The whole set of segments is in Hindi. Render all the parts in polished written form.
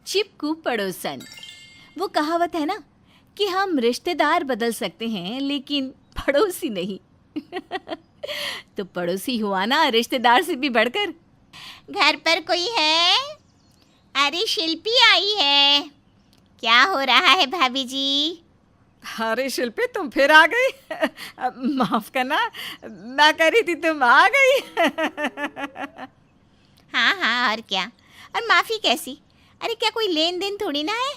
चिपकू पड़ोसन। वो कहावत है ना कि हम रिश्तेदार बदल सकते हैं लेकिन पड़ोसी नहीं। तो पड़ोसी हुआ ना रिश्तेदार से भी बढ़कर। घर पर कोई है? अरे शिल्पी आई है। क्या हो रहा है भाभी जी? अरे शिल्पी, तुम फिर आ गई। माफ करना, मैं कह रही थी तुम आ गई। हाँ हाँ, और क्या। और माफ़ी कैसी? अरे क्या कोई लेन देन थोड़ी ना है।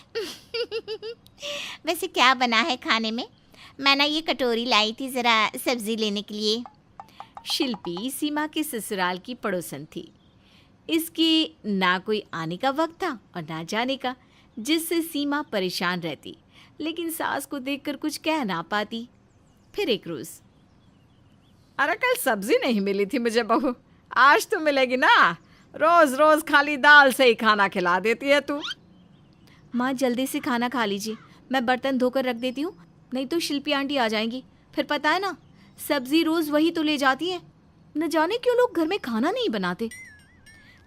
वैसे क्या बना है खाने में? मैं ना ये कटोरी लाई थी ज़रा सब्ज़ी लेने के लिए। शिल्पी सीमा के ससुराल की पड़ोसन थी। इसकी ना कोई आने का वक्त था और ना जाने का, जिससे सीमा परेशान रहती, लेकिन सास को देखकर कुछ कह ना पाती। फिर एक रोज, अरे कल सब्जी नहीं मिली थी मुझे बहू, आज तो मिलेगी ना। रोज रोज खाली दाल से ही खाना खिला देती है तू। माँ जल्दी से खाना खा लीजिए, मैं बर्तन धोकर रख देती हूँ, नहीं तो शिल्पी आंटी आ जाएंगी। फिर पता है ना, सब्जी रोज वही तो ले जाती है। न जाने क्यों लोग घर में खाना नहीं बनाते।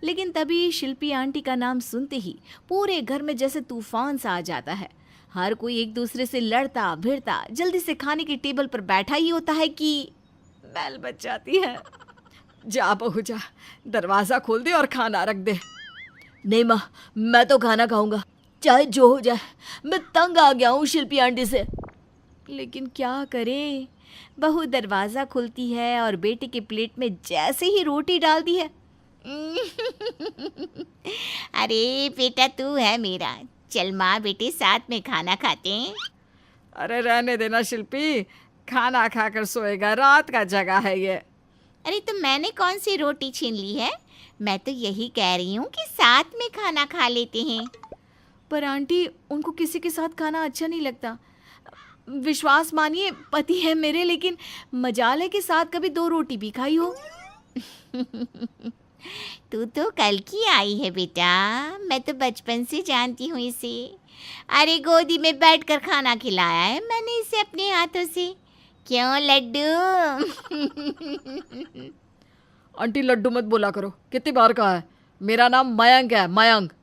लेकिन तभी शिल्पी आंटी का नाम सुनते ही पूरे घर में जैसे तूफान सा आ जाता है। हर कोई एक दूसरे से लड़ता भिड़ता जल्दी से खाने की टेबल पर बैठा ही होता है कि बेल बज जाती है। जा बहू जा, दरवाजा खोल दे और खाना रख दे। नहीं माँ, मैं तो खाना खाऊंगा, चाहे जो हो जाए। मैं तंग आ गया हूँ शिल्पी आंटी से। लेकिन क्या करें, बहू दरवाज़ा खुलती है और बेटे के प्लेट में जैसे ही रोटी डालती है। अरे बेटा तू है मेरा, चल माँ बेटे साथ में खाना खाते हैं। अरे रहने देना शिल्पी, खाना खाकर सोएगा, रात का जगह है ये। अरे तो मैंने कौन सी रोटी छीन ली है? मैं तो यही कह रही हूँ कि साथ में खाना खा लेते हैं। पर आंटी, उनको किसी के साथ खाना अच्छा नहीं लगता। विश्वास मानिए, पति है मेरे, लेकिन मजाल है कि साथ कभी 2 रोटी भी खाई हो। तू तो कल की आई है बेटा, मैं तो बचपन से जानती हूँ इसे। अरे गोदी में बैठकर खाना खिलाया है मैंने इसे अपने हाथों से। क्यों लड्डू? आंटी लड्डू मत बोला करो, कितनी बार कहा है। मेरा नाम मयंक है, मयंक।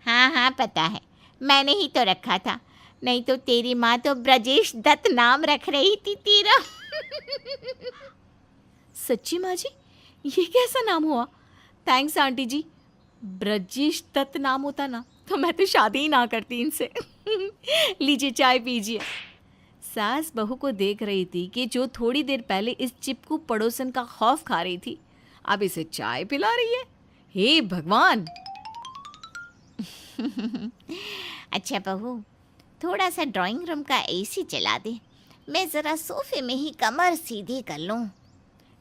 हाँ हाँ पता है, मैंने ही तो रखा था, नहीं तो तेरी माँ तो ब्रजेश दत्त नाम रख रही थी तेरा। सच्ची माँ जी, ये कैसा नाम हुआ? थैंक्स आंटी जी। ब्रजेश दत्त नाम होता ना तो मैं तो शादी ही ना करती इनसे। लीजिए चाय पीजिए। सास बहू को देख रही थी कि जो थोड़ी देर पहले इस चिपकू पड़ोसन का खौफ खा रही थी, अब इसे चाय पिला रही है। हे भगवान! अच्छा बहू, थोड़ा सा ड्राइंग रूम का एसी चला दे, मैं ज़रा सोफे में ही कमर सीधी कर लूँ।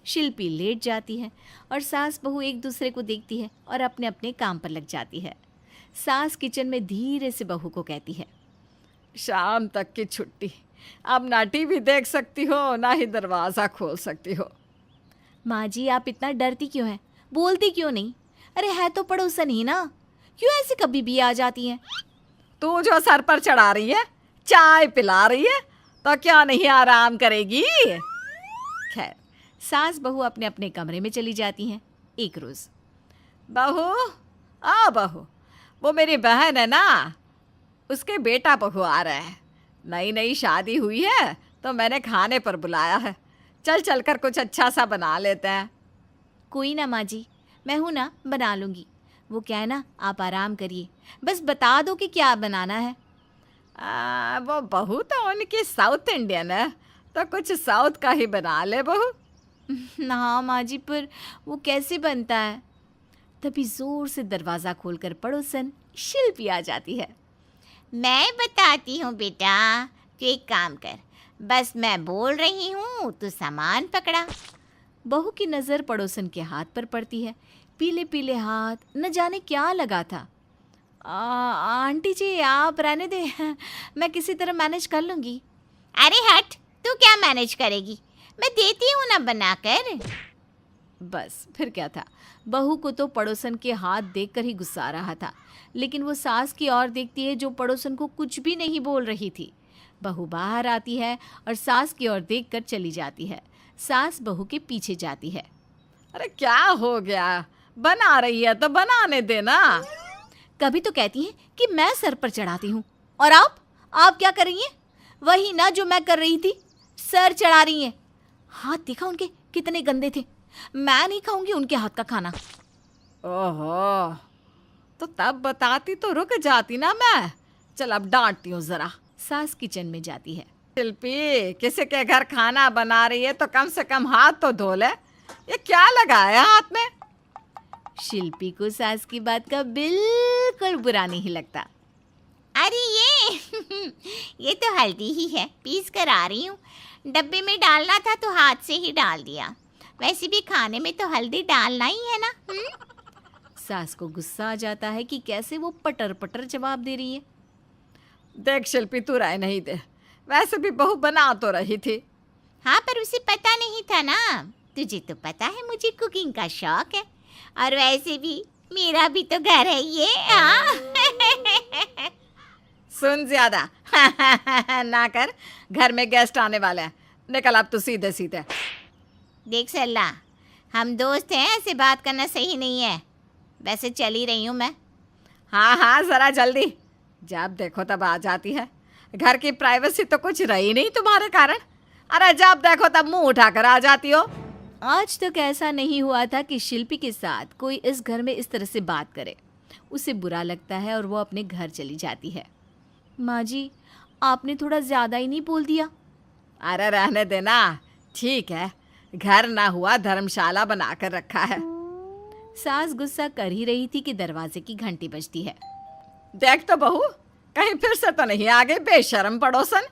शिल्पी लेट जाती है और सास बहू एक दूसरे को देखती है और अपने अपने काम पर लग जाती है। सास किचन में धीरे से बहू को कहती है, शाम तक की छुट्टी, अब ना टीवी देख सकती हो ना ही दरवाज़ा खोल सकती हो। माँ जी आप इतना डरती क्यों हैं? बोलती क्यों नहीं? अरे है तो पड़ोसन ही ना, क्यों ऐसे कभी भी आ जाती हैं? तू जो सर पर चढ़ा रही है, चाय पिला रही है, तो क्या नहीं आराम करेगी? खैर, सास बहू अपने अपने कमरे में चली जाती हैं। एक रोज़, बहू, बहू, वो मेरी बहन है ना, उसके बेटा बहू आ रहा है। नई नई शादी हुई है तो मैंने खाने पर बुलाया है। चल चल कर कुछ अच्छा सा बना लेते हैं। कोई ना माँ जी, मैं हूँ ना, बना लूँगी। वो क्या है ना, आप आराम करिए, बस बता दो कि क्या बनाना है। वो बहू तो उनकी साउथ इंडियन है, तो कुछ साउथ का ही बना ले बहू। हाँ माँ जी, पर वो कैसे बनता है? तभी जोर से दरवाज़ा खोलकर पड़ोसन शिल्पी आ जाती है। मैं बताती हूँ बेटा, तू एक काम कर, बस मैं बोल रही हूँ तो सामान पकड़ा। बहू की नज़र पड़ोसन के हाथ पर पड़ती है। पीले पीले हाथ, न जाने क्या लगा था। आंटी जी आप रहने दे, मैं किसी तरह मैनेज कर लूँगी। अरे हट, तू क्या मैनेज करेगी, मैं देती हूँ ना बनाकर। बस फिर क्या था, बहू को तो पड़ोसन के हाथ देखकर ही गुस्सा आ रहा था, लेकिन वो सास की ओर देखती है जो पड़ोसन को कुछ भी नहीं बोल रही थी। बहू बाहर आती है और सास की ओर देखकर चली जाती है। सास बहू के पीछे जाती है। अरे क्या हो गया, बना रही है तो बनाने देना। कभी तो कहती हैं कि मैं सर पर चढ़ाती हूँ, और आप क्या कर रही हैं? वही ना जो मैं कर रही थी, सर चढ़ा रही हैं। हाथ देखा उनके कितने गंदे थे। मैं नहीं खाऊंगी उनके हाथ का खाना। ओहो, तो तब बताती तो रुक जाती ना मैं। चल अब डांटती हूँ जरा। सास किचन में जाती है। शिल्पी, किसी के घर खाना बना रही है तो कम से कम हाथ तो धो ले। ये क्या लगाया हाथ में? शिल्पी को सास की बात का बिल्कुल बुरा नहीं लगता। अरे ये तो हल्दी ही है, पीस कर आ रही हूँ। डब्बे में डालना था तो हाथ से ही डाल दिया। वैसे भी खाने में तो हल्दी डालना ही है ना। सास को गुस्सा आ जाता है कि कैसे वो पटर पटर जवाब दे रही है। देख शिल्पी, तू राय नहीं दे, वैसे भी बहू बना तो रही थी। हाँ, पर उसे पता नहीं था ना। तुझे तो पता है मुझे कुकिंग का शौक है, और वैसे भी मेरा भी तो घर है ये। सुन ज्यादा ना कर, घर में गेस्ट आने वाले हैं। निकल अब तू सीधे सीधे। देख सल्ला, हम दोस्त हैं, ऐसे बात करना सही नहीं है। वैसे चली रही हूँ मैं। हाँ हाँ, जरा जल्दी। जब देखो तब आ जाती है। घर की प्राइवेसी तो कुछ रही नहीं तुम्हारे कारण। अरे जब देखो तब मुंह उठाकर आ जाती हो। आज तक ऐसा नहीं हुआ था कि शिल्पी के साथ कोई इस घर में इस तरह से बात करे। उसे बुरा लगता है और वो अपने घर चली जाती है। माँ जी, आपने थोड़ा ज़्यादा ही नहीं बोल दिया। अरे रहने देना, ठीक है। घर ना हुआ धर्मशाला बनाकर रखा है। सास गुस्सा कर ही रही थी कि दरवाजे की घंटी बजती है। देख तो बहू, कहीं फिर से तो नहीं आ गई बेशर्म पड़ोसन।